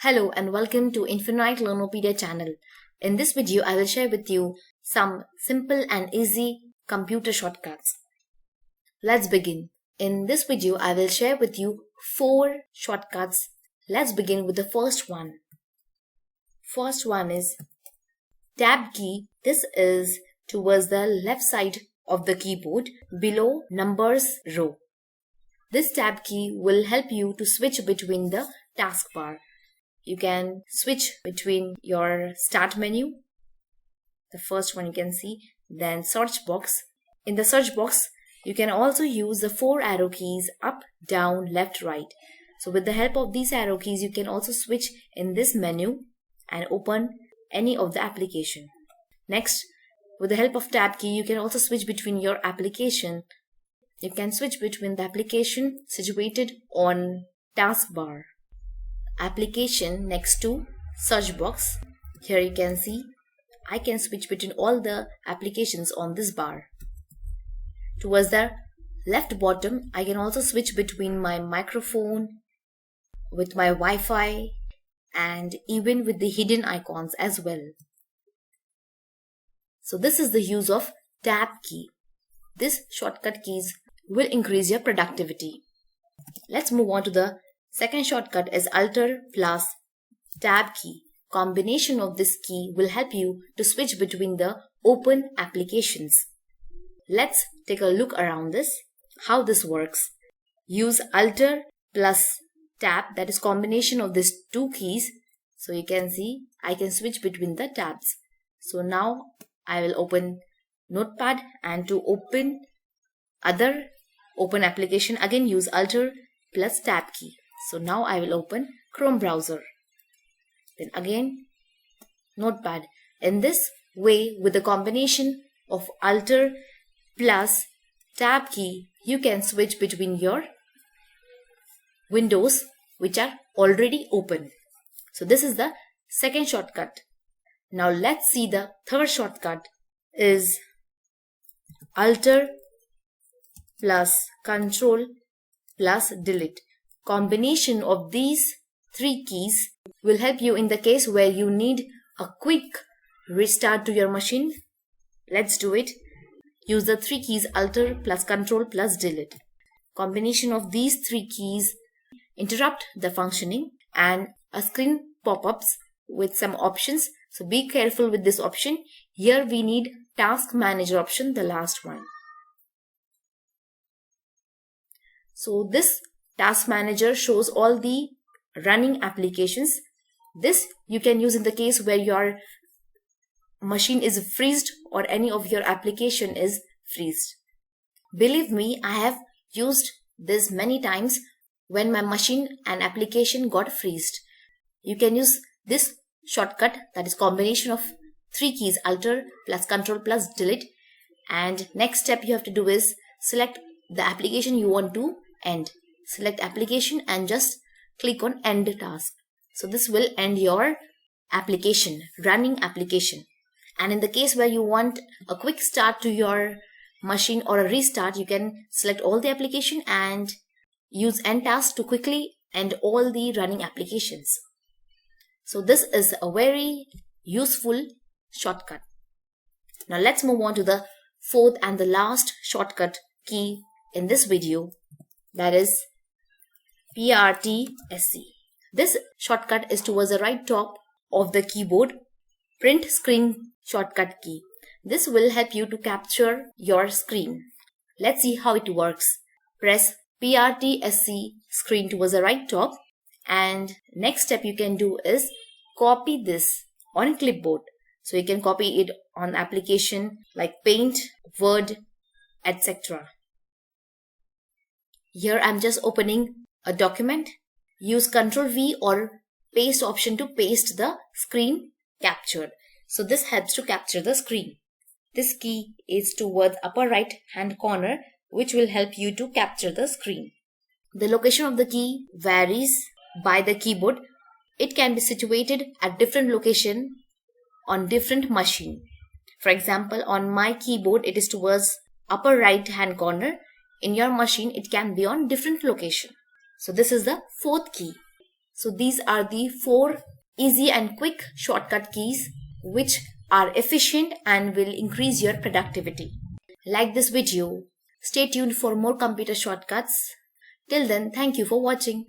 Hello and welcome to Infinite Learnopedia channel. In this video, I will share with you some simple and easy computer shortcuts. Let's begin. In this video, I will share with you 4 shortcuts. Let's begin with the first one. First one is Tab key. This is towards the left side of the keyboard below numbers row. This tab key will help you to switch between the taskbar. You can switch between your start menu, the first one you can see, then search box. In the search box, you can also use the 4 arrow keys up, down, left, right. So with the help of these arrow keys, you can also switch in this menu and open any of the application. Next, with the help of tab key, you can also switch between your application. You can switch between the application situated on taskbar, application next to search box. Here you can see I can switch between all the applications on this bar. Towards the left bottom, I can also switch between my microphone, with my Wi-Fi, and even with the hidden icons as well. So this is the use of tab key. This shortcut keys will increase your productivity. Let's move on to the second shortcut is Alt plus tab key. Combination of this key will help you to switch between the open applications. Let's take a look around this, how this works. Use Alt plus tab, that is combination of these 2 keys. So you can see I can switch between the tabs. So now I will open Notepad, and to open other open application, again use Alt plus tab key. So now I will open Chrome browser. Then again Notepad. In this way, with the combination of Alt plus tab key, you can switch between your windows which are already open. So this is the second shortcut. Now let's see the third shortcut is Alt plus Control plus Delete. Combination of these 3 keys will help you in the case where you need a quick restart to your machine. Let's do it. Use the 3 keys Alt plus Control plus Delete. Combination of these 3 keys interrupt the functioning and a screen pop-ups with some options. So be careful with this option. Here we need Task Manager option, the last one. So this Task Manager shows all the running applications. This you can use in the case where your machine is freezed or any of your application is freezed. Believe me, I have used this many times when my machine and application got freezed. You can use this shortcut, that is combination of 3 keys Alt plus Control plus Delete, and next step you have to do is select the application you want to end. Select application and just click on end task. So this will end your application, running application. And in the case where you want a quick start to your machine or a restart, you can select all the application and use end task to quickly end all the running applications. So this is a very useful shortcut. Now let's move on to the fourth and the last shortcut key in this video, that is PRTSC. This shortcut is towards the right top of the keyboard, print screen shortcut key. This will help you to capture your screen. Let's see how it works. Press PRTSC screen towards the right top, and next step you can do is copy this on clipboard. So you can copy it on application like Paint, Word, etc. Here I'm just opening a document. Use Ctrl V or paste option to paste the screen captured. So this helps to capture the screen. This key is towards upper right hand corner, which will help you to capture the screen. The location of the key varies by the keyboard. It can be situated at different location on different machine. For example, on my keyboard it is towards upper right hand corner. In your machine it can be on different location. So this is the fourth key. So these are the 4 easy and quick shortcut keys which are efficient and will increase your productivity. Like this video. Stay tuned for more computer shortcuts. Till then, thank you for watching.